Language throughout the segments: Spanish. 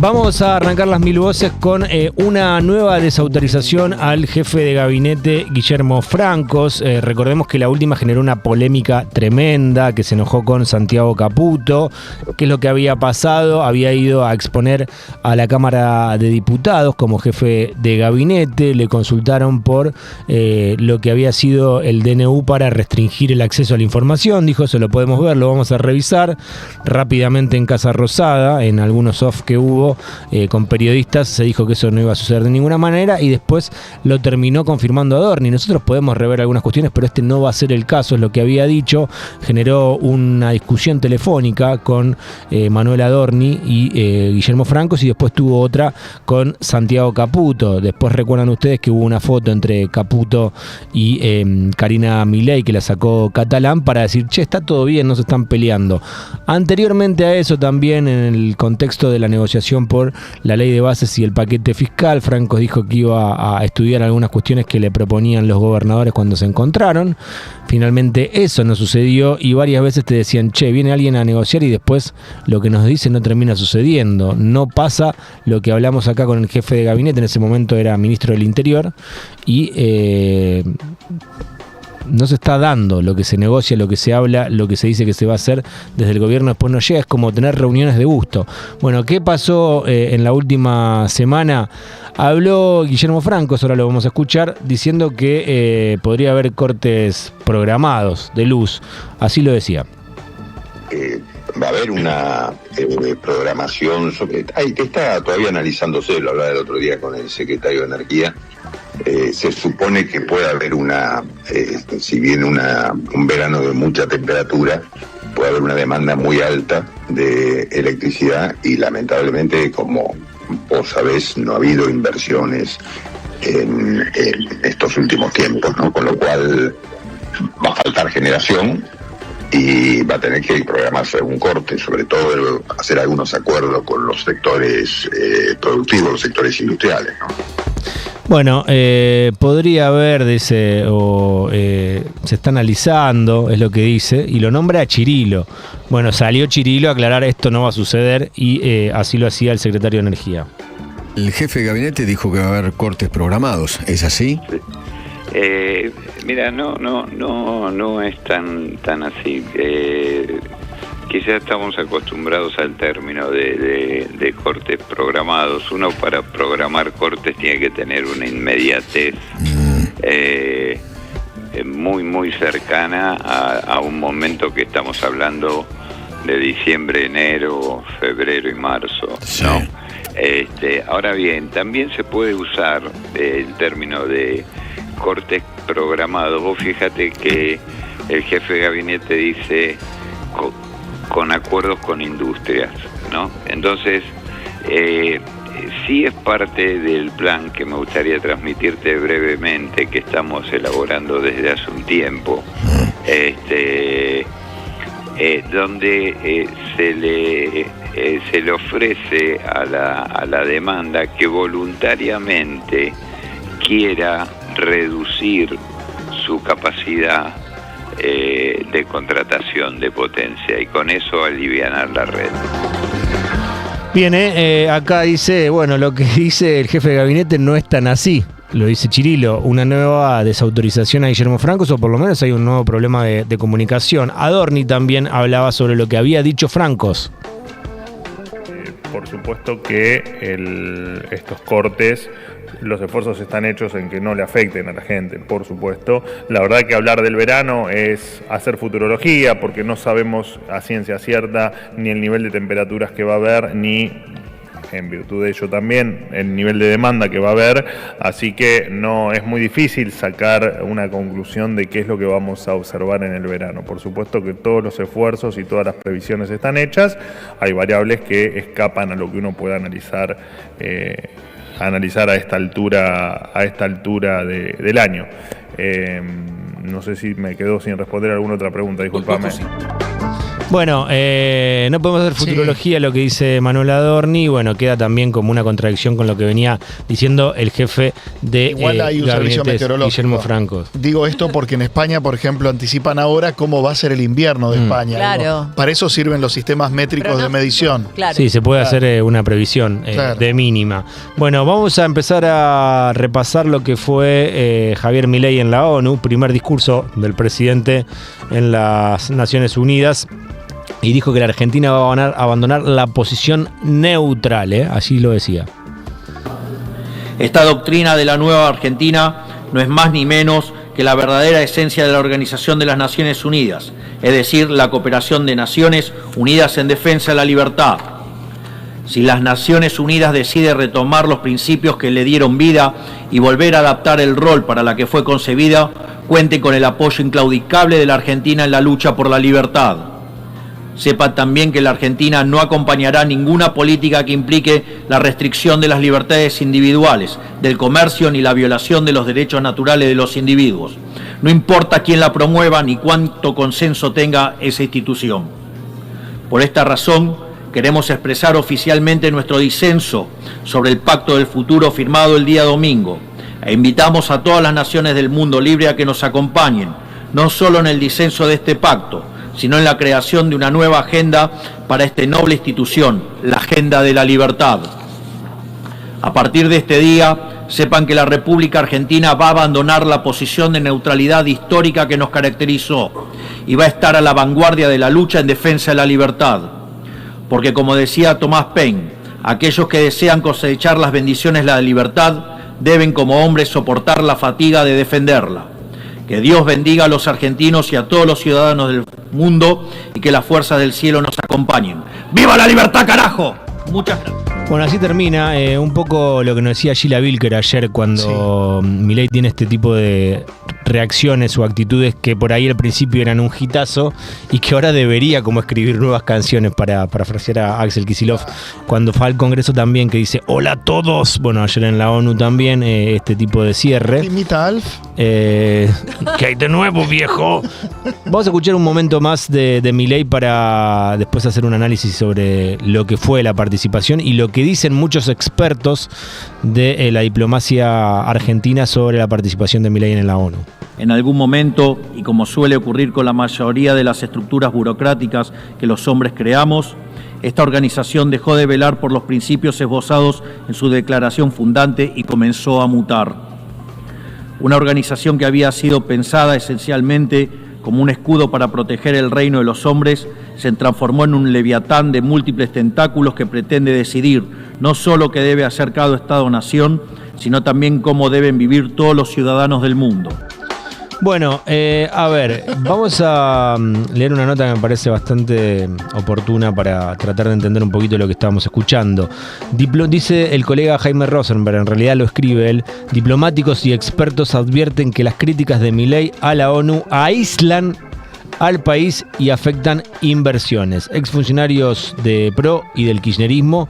Vamos a arrancar las mil voces con una nueva desautorización al jefe de gabinete Guillermo Francos. Recordemos que la última generó una polémica tremenda, que se enojó con Santiago Caputo. ¿Qué es lo que había pasado? Había ido a exponer a la Cámara de Diputados como jefe de gabinete. Le consultaron por lo que había sido el DNU para restringir el acceso a la información. Dijo, eso lo podemos ver, lo vamos a revisar. Rápidamente en Casa Rosada, en algunos off que hubo con periodistas, se dijo que eso no iba a suceder de ninguna manera y después lo terminó confirmando Adorni. Nosotros podemos rever algunas cuestiones, pero este no va a ser el caso, es lo que había dicho. Generó una discusión telefónica con Manuel Adorni y Guillermo Francos, y después tuvo otra con Santiago Caputo. Después recuerdan ustedes que hubo una foto entre Caputo y Karina Milei, que la sacó Catalán, para decir, che, está todo bien, no se están peleando. Anteriormente a eso, también en el contexto de la negociación por la ley de bases y el paquete fiscal, Francos dijo que iba a estudiar algunas cuestiones que le proponían los gobernadores cuando se encontraron. Finalmente eso no sucedió y varias veces te decían, che, viene alguien a negociar y después lo que nos dice no termina sucediendo. No pasa lo que hablamos acá con el jefe de gabinete, en ese momento era ministro del Interior, y no se está dando lo que se negocia, lo que se habla, lo que se dice que se va a hacer desde el gobierno, después no llega. Es como tener reuniones de gusto. Bueno, ¿qué pasó en la última semana? Habló Guillermo Francos, ahora lo vamos a escuchar, diciendo que podría haber cortes programados de luz. Así lo decía. Va a haber una programación sobre... que está todavía analizándose, lo hablaba el otro día con el secretario de Energía. Se supone que puede haber si bien un verano de mucha temperatura, puede haber una demanda muy alta de electricidad y lamentablemente, como vos sabés, no ha habido inversiones en estos últimos tiempos, ¿no? Con lo cual va a faltar generación y va a tener que programarse algún corte, sobre todo hacer algunos acuerdos con los sectores productivos, los sectores industriales, ¿no? Bueno, podría haber, dice, se está analizando, es lo que dice, y lo nombra a Chirilo. Bueno, salió Chirilo a aclarar esto no va a suceder y así lo hacía el secretario de Energía. El jefe de gabinete dijo que va a haber cortes programados, ¿es así? Sí. Mira, no es tan así. Quizás estamos acostumbrados al término de cortes programados. Uno, para programar cortes, tiene que tener una inmediatez muy cercana a un momento que estamos hablando de diciembre, enero, febrero y marzo, sí, ¿no? Ahora bien, también se puede usar el término de cortes programados. Vos fíjate que el jefe de gabinete dice con acuerdos con industrias, ¿no? Entonces, sí es parte del plan que me gustaría transmitirte brevemente, que estamos elaborando desde hace un tiempo, donde se le ofrece a la demanda que voluntariamente quiera reducir su capacidad de contratación de potencia y con eso alivianar la red. Bien, acá dice, bueno, lo que dice el jefe de gabinete no es tan así, lo dice Chirilo, una nueva desautorización a Guillermo Francos, o por lo menos hay un nuevo problema de comunicación. Adorni también hablaba sobre lo que había dicho Francos. Por supuesto que estos cortes, los esfuerzos están hechos en que no le afecten a la gente, por supuesto. La verdad que hablar del verano es hacer futurología, porque no sabemos a ciencia cierta ni el nivel de temperaturas que va a haber, ni, en virtud de ello también, el nivel de demanda que va a haber, así que no es muy difícil sacar una conclusión de qué es lo que vamos a observar en el verano. Por supuesto que todos los esfuerzos y todas las previsiones están hechas, hay variables que escapan a lo que uno pueda analizar a esta altura del año. No sé si me quedo sin responder alguna otra pregunta, discúlpame. Bueno, no podemos hacer futurología lo que dice Manuel Adorni. Bueno, queda también como una contradicción con lo que venía diciendo el jefe de Igual hay un servicio meteorológico. Guillermo Francos. Digo esto porque en España, por ejemplo, anticipan ahora cómo va a ser el invierno de España. Claro. Para eso sirven los sistemas métricos de medición. Claro. Sí, se puede hacer una previsión de mínima. Bueno, vamos a empezar a repasar lo que fue Javier Milei en la ONU, primer discurso del presidente en las Naciones Unidas. Y dijo que la Argentina va a abandonar la posición neutral, así lo decía. Esta doctrina de la nueva Argentina no es más ni menos que la verdadera esencia de la Organización de las Naciones Unidas, es decir, la cooperación de naciones unidas en defensa de la libertad. Si las Naciones Unidas deciden retomar los principios que le dieron vida y volver a adaptar el rol para la que fue concebida, cuente con el apoyo inclaudicable de la Argentina en la lucha por la libertad. Sepa también que la Argentina no acompañará ninguna política que implique la restricción de las libertades individuales, del comercio ni la violación de los derechos naturales de los individuos. No importa quién la promueva ni cuánto consenso tenga esa institución. Por esta razón, queremos expresar oficialmente nuestro disenso sobre el Pacto del Futuro firmado el día domingo e invitamos a todas las naciones del mundo libre a que nos acompañen, no solo en el disenso de este pacto, sino en la creación de una nueva agenda para esta noble institución, la agenda de la libertad. A partir de este día, sepan que la República Argentina va a abandonar la posición de neutralidad histórica que nos caracterizó y va a estar a la vanguardia de la lucha en defensa de la libertad. Porque como decía Thomas Paine, aquellos que desean cosechar las bendiciones de la libertad deben como hombres soportar la fatiga de defenderla. Que Dios bendiga a los argentinos y a todos los ciudadanos del mundo y que las fuerzas del cielo nos acompañen. ¡Viva la libertad, carajo! Muchas gracias. Bueno, así termina un poco lo que nos decía Gila Vilker ayer cuando Milei tiene este tipo de reacciones o actitudes que por ahí al principio eran un hitazo y que ahora debería como escribir nuevas canciones para parafrasear a Axel Kicillof cuando fue al Congreso también, que dice hola a todos. Bueno, ayer en la ONU también este tipo de cierre. ¿Imita a Alf? ¿Qué hay de nuevo, viejo? Vamos a escuchar un momento más de Milei para después hacer un análisis sobre lo que fue la participación y lo que dicen muchos expertos de la diplomacia argentina sobre la participación de Milei en la ONU. En algún momento, y como suele ocurrir con la mayoría de las estructuras burocráticas que los hombres creamos, esta organización dejó de velar por los principios esbozados en su declaración fundante y comenzó a mutar. Una organización que había sido pensada esencialmente como un escudo para proteger el reino de los hombres, se transformó en un leviatán de múltiples tentáculos que pretende decidir no solo qué debe hacer cada Estado-nación, sino también cómo deben vivir todos los ciudadanos del mundo. Bueno, a ver, vamos a leer una nota que me parece bastante oportuna para tratar de entender un poquito lo que estábamos escuchando. Dice el colega Jaime Rosenberg, en realidad lo escribe él: diplomáticos y expertos advierten que las críticas de Milei a la ONU aíslan al país y afectan inversiones. Exfuncionarios de PRO y del kirchnerismo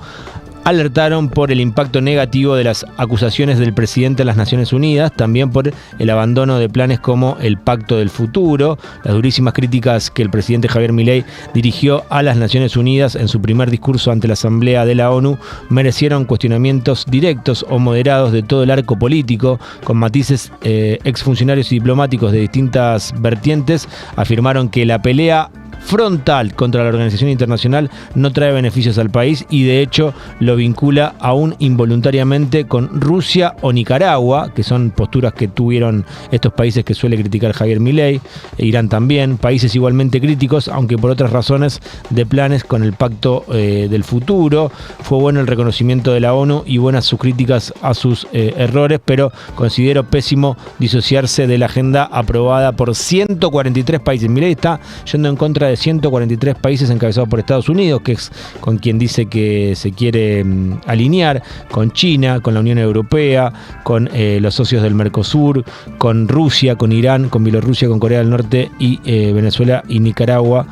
alertaron por el impacto negativo de las acusaciones del presidente de las Naciones Unidas, también por el abandono de planes como el Pacto del Futuro. Las durísimas críticas que el presidente Javier Milei dirigió a las Naciones Unidas en su primer discurso ante la Asamblea de la ONU merecieron cuestionamientos directos o moderados de todo el arco político, con matices. Exfuncionarios y diplomáticos de distintas vertientes afirmaron que la pelea frontal contra la organización internacional no trae beneficios al país y de hecho lo vincula aún involuntariamente con Rusia o Nicaragua, que son posturas que tuvieron estos países que suele criticar Javier Milei, e Irán también, países igualmente críticos, aunque por otras razones de planes con el Pacto del Futuro. Fue bueno el reconocimiento de la ONU y buenas sus críticas a sus errores, pero considero pésimo disociarse de la agenda aprobada por 143 países. Milei está yendo en contra de 143 países encabezados por Estados Unidos, que es con quien dice que se quiere alinear, con China, con la Unión Europea, con los socios del Mercosur, con Rusia, con Irán, con Bielorrusia, con Corea del Norte y Venezuela y Nicaragua,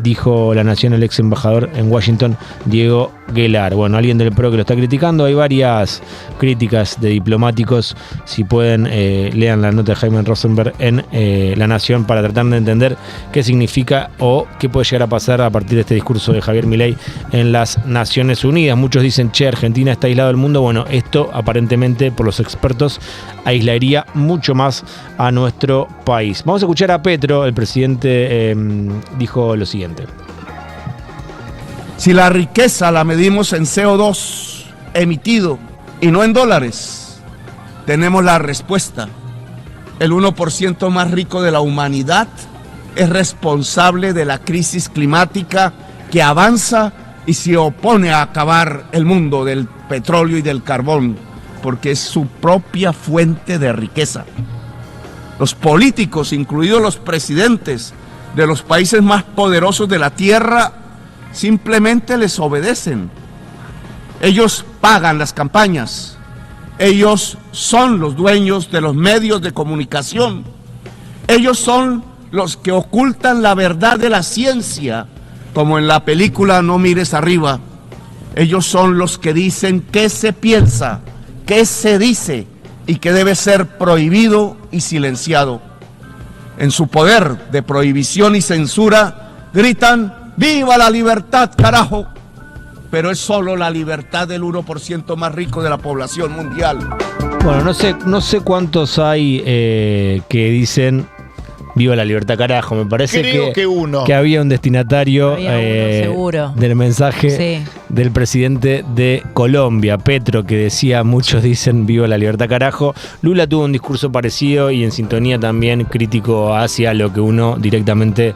dijo La Nación el ex embajador en Washington, Diego Guelar. Bueno, alguien del PRO que lo está criticando. Hay varias críticas de diplomáticos. Si pueden, lean la nota de Jaime Rosenberg en La Nación para tratar de entender qué significa o qué puede llegar a pasar a partir de este discurso de Javier Milei en las Naciones Unidas. Muchos dicen, che, Argentina está aislado del mundo. Bueno, esto aparentemente por los expertos aislaría mucho más a nuestro país. Vamos a escuchar a Petro, el presidente dijo lo siguiente. Si la riqueza la medimos en CO2 emitido y no en dólares, tenemos la respuesta. El 1% más rico de la humanidad es responsable de la crisis climática que avanza y se opone a acabar el mundo del petróleo y del carbón, porque es su propia fuente de riqueza. Los políticos, incluidos los presidentes de los países más poderosos de la tierra, simplemente les obedecen. Ellos pagan las campañas. Ellos son los dueños de los medios de comunicación. Ellos son los que ocultan la verdad de la ciencia, como en la película No mires arriba. Ellos son los que dicen qué se piensa, qué se dice y qué debe ser prohibido y silenciado. En su poder de prohibición y censura gritan ¡viva la libertad, carajo! Pero es solo la libertad del 1% más rico de la población mundial. Bueno, no sé cuántos hay que dicen viva la libertad, carajo. Me parece que había un destinatario del mensaje del presidente de Colombia, Petro, que decía, muchos dicen viva la libertad, carajo. Lula tuvo un discurso parecido y en sintonía también crítico hacia lo que uno directamente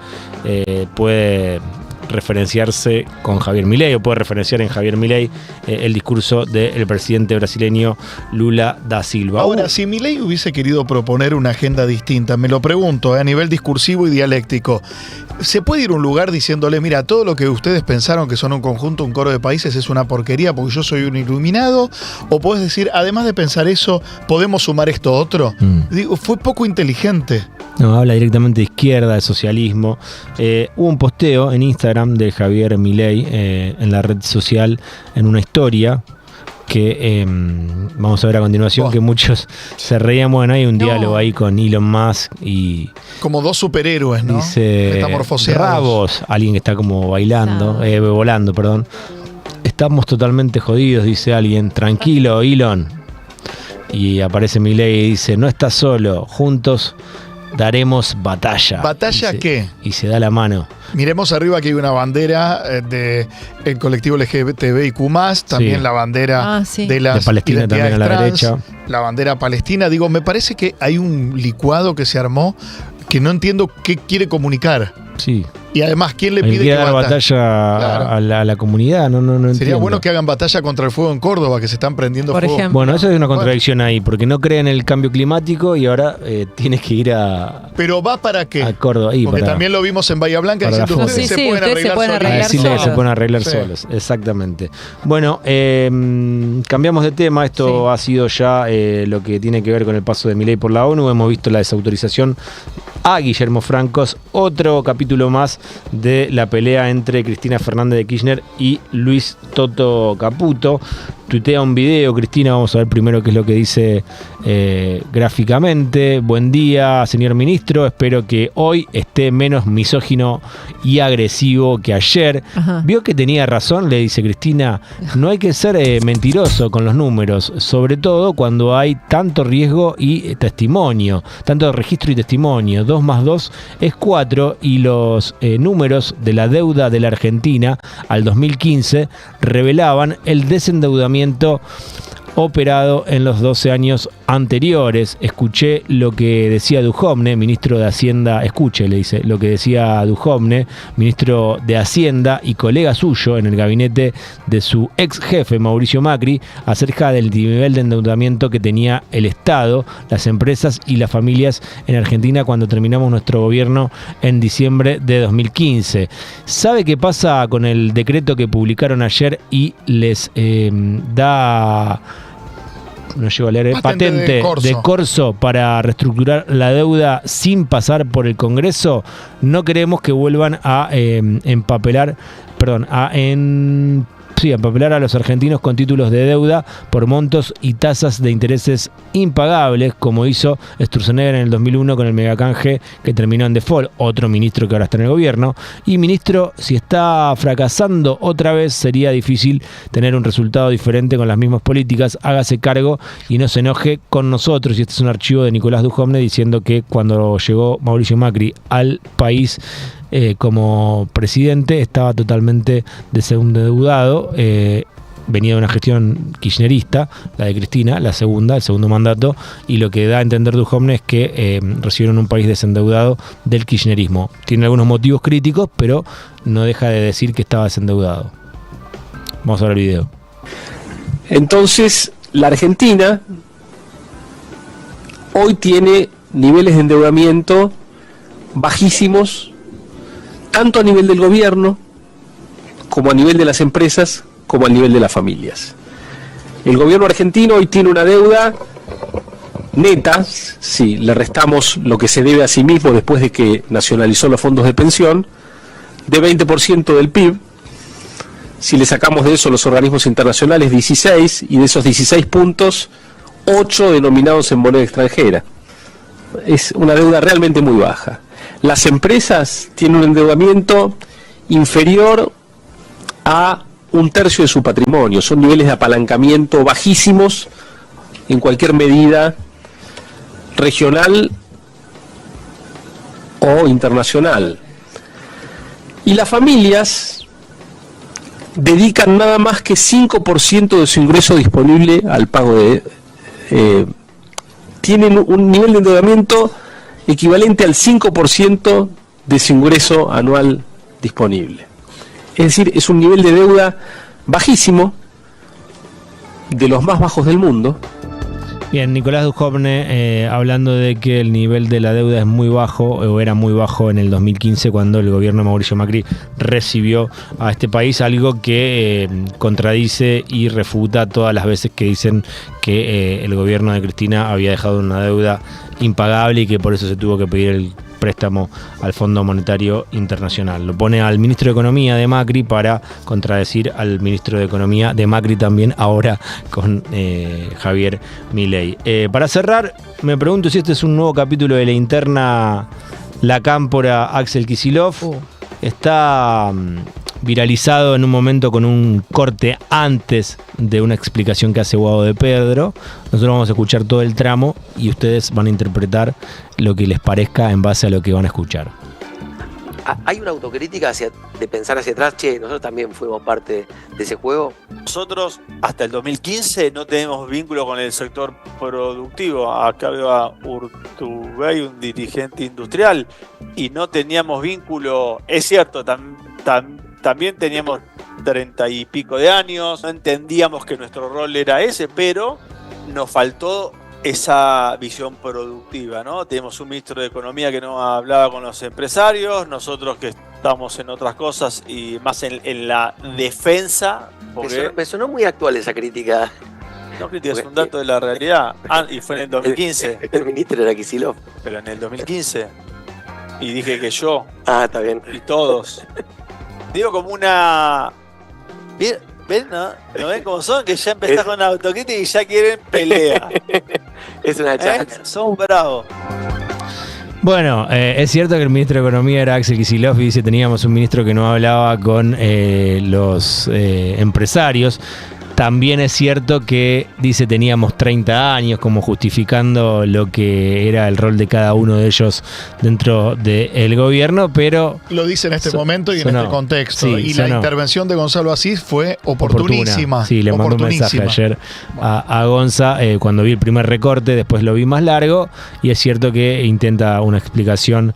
puede referenciarse con Javier Milei, o puede referenciar en Javier Milei el discurso del presidente brasileño Lula da Silva. Ahora, si Milei hubiese querido proponer una agenda distinta, me lo pregunto, a nivel discursivo y dialéctico, ¿se puede ir a un lugar diciéndole, mira, todo lo que ustedes pensaron que son un conjunto, un coro de países es una porquería porque yo soy un iluminado? ¿O podés decir, además de pensar eso, podemos sumar esto otro? Digo, fue poco inteligente. No, habla directamente de izquierda, de socialismo. Hubo un posteo en Instagram de Javier Milei en la red social, en una historia que vamos a ver a continuación, que muchos se reían. Bueno, hay un diálogo ahí con Elon Musk y... Como dos superhéroes, ¿no? Dice, metamorfoseados. Rabos, alguien que está como bailando, volando, perdón. Estamos totalmente jodidos, dice alguien. Tranquilo, Elon. Y aparece Milei y dice, no estás solo, juntos daremos batalla. ¿Batalla qué? Y se da la mano. Miremos arriba que hay una bandera del colectivo LGBTIQ+, también la bandera de las de Palestina también a la trans, derecha. La bandera palestina. Digo, me parece que hay un licuado que se armó que no entiendo qué quiere comunicar. Sí. Y además, ¿quién le pide que dar batalla a la comunidad? No Sería entiendo. bueno que hagan batalla contra el fuego en Córdoba, que se están prendiendo fuego. Ejemplo. Bueno, eso es una contradicción ahí, porque no creen en el cambio climático y ahora tienes que ir a... ¿Pero va para qué? A Córdoba. Porque también lo vimos en Bahía Blanca diciendo ustedes se pueden arreglar solos. Se pueden arreglar solos, exactamente. Bueno, cambiamos de tema. Esto ha sido ya lo que tiene que ver con el paso de Milei por la ONU. Hemos visto la desautorización a Guillermo Francos, otro capítulo más de la pelea entre Cristina Fernández de Kirchner y Luis Toto Caputo. Tuitea un video, Cristina, vamos a ver primero qué es lo que dice gráficamente. Buen día, señor ministro, espero que hoy esté menos misógino y agresivo que ayer. Ajá. Vio que tenía razón, le dice Cristina, no hay que ser mentiroso con los números, sobre todo cuando hay tanto riesgo y testimonio, tanto registro y testimonio. 2 más 2 es 4 y los números de la deuda de la Argentina al 2015 revelaban el desendeudamiento operado en los 12 años anteriores. Escuché lo que decía Duhovne, ministro de Hacienda, escuche, le dice, lo que decía Duhovne, ministro de Hacienda y colega suyo en el gabinete de su ex jefe Mauricio Macri, acerca del nivel de endeudamiento que tenía el Estado, las empresas y las familias en Argentina cuando terminamos nuestro gobierno en diciembre de 2015. ¿Sabe qué pasa con el decreto que publicaron ayer y les da... no llego a leer, patente de corso para reestructurar la deuda sin pasar por el Congreso? No queremos que vuelvan a empapelar a los argentinos con títulos de deuda por montos y tasas de intereses impagables, como hizo Sturzenegger en el 2001 con el megacanje que terminó en default, otro ministro que ahora está en el gobierno. Y ministro, si está fracasando otra vez, sería difícil tener un resultado diferente con las mismas políticas. Hágase cargo y no se enoje con nosotros. Y este es un archivo de Nicolás Dujovne diciendo que cuando llegó Mauricio Macri al país como presidente estaba totalmente desendeudado, venía de una gestión kirchnerista, la de Cristina, el segundo mandato, y lo que da a entender Dujovne es que recibieron un país desendeudado del kirchnerismo. Tiene algunos motivos críticos, pero no deja de decir que estaba desendeudado. Vamos a ver el video. Entonces, la Argentina hoy tiene niveles de endeudamiento bajísimos, tanto a nivel del gobierno, como a nivel de las empresas, como a nivel de las familias. El gobierno argentino hoy tiene una deuda neta, si le restamos lo que se debe a sí mismo después de que nacionalizó los fondos de pensión, de 20% del PIB. Si le sacamos de eso los organismos internacionales, 16, y de esos 16 puntos, 8 denominados en moneda extranjera. Es una deuda realmente muy baja. Las empresas tienen un endeudamiento inferior a 1/3 de su patrimonio. Son niveles de apalancamiento bajísimos en cualquier medida regional o internacional. Y las familias dedican nada más que 5% de su ingreso disponible al pago de... tienen un nivel de endeudamiento equivalente al 5% de su ingreso anual disponible. Es decir, es un nivel de deuda bajísimo, de los más bajos del mundo. Bien, Nicolás Dujovne hablando de que el nivel de la deuda es muy bajo, o era muy bajo en el 2015 cuando el gobierno de Mauricio Macri recibió a este país, algo que contradice y refuta todas las veces que dicen que el gobierno de Cristina había dejado una deuda impagable y que por eso se tuvo que pedir el préstamo al Fondo Monetario Internacional. Lo pone al ministro de Economía de Macri para contradecir al ministro de Economía de Macri también, ahora con Javier Milei. Para cerrar, me pregunto si este es un nuevo capítulo de la interna La Cámpora Axel Kicillof. Está viralizado en un momento con un corte antes de una explicación que hace Guado de Pedro. Nosotros vamos a escuchar todo el tramo y ustedes van a interpretar lo que les parezca en base a lo que van a escuchar. ¿Hay una autocrítica de pensar hacia atrás? Che, nosotros también fuimos parte de ese juego. Nosotros hasta el 2015 no tenemos vínculo con el sector productivo. Acá veo a Urtubey, un dirigente industrial, y no teníamos vínculo. Es cierto, también teníamos 30 y pico de años, no entendíamos que nuestro rol era ese, pero nos faltó esa visión productiva, ¿no? Tenemos un ministro de Economía que no hablaba con los empresarios, nosotros que estamos en otras cosas y más en la defensa. Porque me sonó muy actual esa crítica. No, crítica, es un dato de la realidad. Y fue en el 2015. El ministro era Kicillof. Pero en el 2015. Y dije que yo. Está bien. Y todos. Digo como una... ¿Ven? ¿No ven cómo son? Que ya empezás con autocrítica y ya quieren pelea. Es una chance. Son bravos. Bueno, es cierto que el ministro de Economía era Axel Kicillof y dice teníamos un ministro que no hablaba con los empresarios. También es cierto que dice teníamos 30 años, como justificando lo que era el rol de cada uno de ellos dentro del gobierno, pero... Lo dice en este momento y en este contexto. Sí, y la intervención de Gonzalo Asís fue oportunísima. Sí, le mandó un mensaje ayer a Gonza cuando vi el primer recorte, después lo vi más largo, y es cierto que intenta una explicación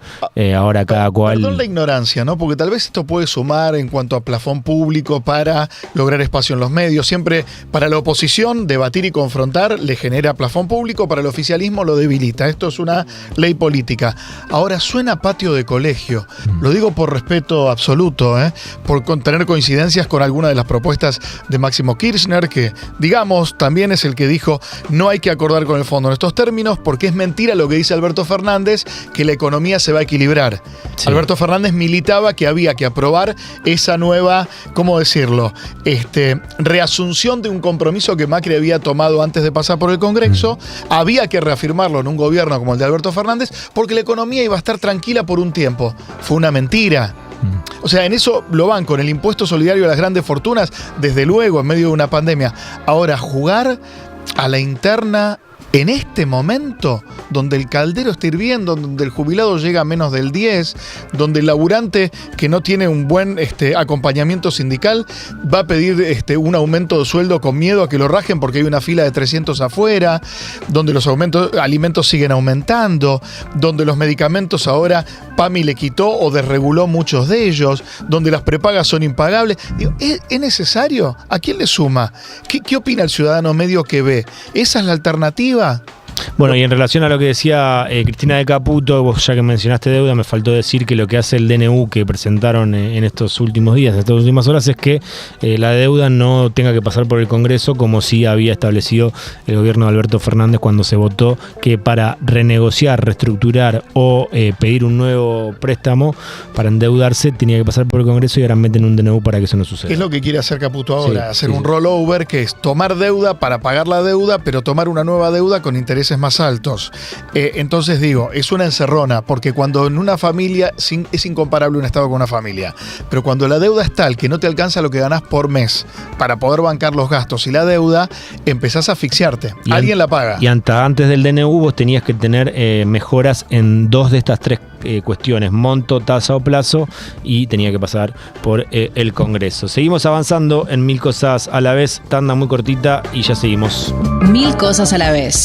ahora cada cual... Perdón la ignorancia, ¿no? Porque tal vez esto puede sumar en cuanto a plafón público para lograr espacio en los medios. Siempre siempre para la oposición debatir y confrontar le genera plafón público, para el oficialismo lo debilita. Esto es una ley política. Ahora suena patio de colegio. Lo digo por respeto absoluto, por tener coincidencias con alguna de las propuestas de Máximo Kirchner, que digamos también es el que dijo no hay que acordar con el fondo en estos términos porque es mentira lo que dice Alberto Fernández, que la economía se va a equilibrar. Sí. Alberto Fernández militaba que había que aprobar esa nueva, ¿cómo decirlo? Reasunción de un compromiso que Macri había tomado antes de pasar por el Congreso. Había que reafirmarlo en un gobierno como el de Alberto Fernández porque la economía iba a estar tranquila por un tiempo. Fue una mentira. O sea, en eso lo van con el impuesto solidario a las grandes fortunas, desde luego, en medio de una pandemia. Ahora, jugar a la interna en este momento, donde el caldero está hirviendo, donde el jubilado llega a menos del 10, donde el laburante que no tiene un buen acompañamiento sindical va a pedir un aumento de sueldo con miedo a que lo rajen porque hay una fila de 300 afuera, donde los alimentos siguen aumentando, donde los medicamentos ahora PAMI le quitó o desreguló muchos de ellos, donde las prepagas son impagables. Digo, ¿es necesario? ¿A quién le suma? ¿Qué opina el ciudadano medio que ve? ¿Esa es la alternativa? Bueno, y en relación a lo que decía Cristina de Caputo, vos ya que mencionaste deuda, me faltó decir que lo que hace el DNU que presentaron en estos últimos días, en estas últimas horas, es que la deuda no tenga que pasar por el Congreso como sí había establecido el gobierno de Alberto Fernández cuando se votó que para renegociar, reestructurar o pedir un nuevo préstamo para endeudarse tenía que pasar por el Congreso y ahora meten un DNU para que eso no suceda. Es lo que quiere hacer Caputo ahora, sí, hacer un rollover, que es tomar deuda para pagar la deuda, pero tomar una nueva deuda con intereses más altos. Entonces digo, es una encerrona, porque cuando en una familia es incomparable un Estado con una familia, pero cuando la deuda es tal que no te alcanza lo que ganás por mes para poder bancar los gastos y la deuda, empezás a asfixiarte. Alguien la paga. Y antes del DNU vos tenías que tener mejoras en 2 de estas 3 cuestiones, monto, tasa o plazo, y tenía que pasar por el Congreso. Seguimos avanzando en Mil Cosas a la Vez, tanda muy cortita y ya seguimos. Mil Cosas a la Vez.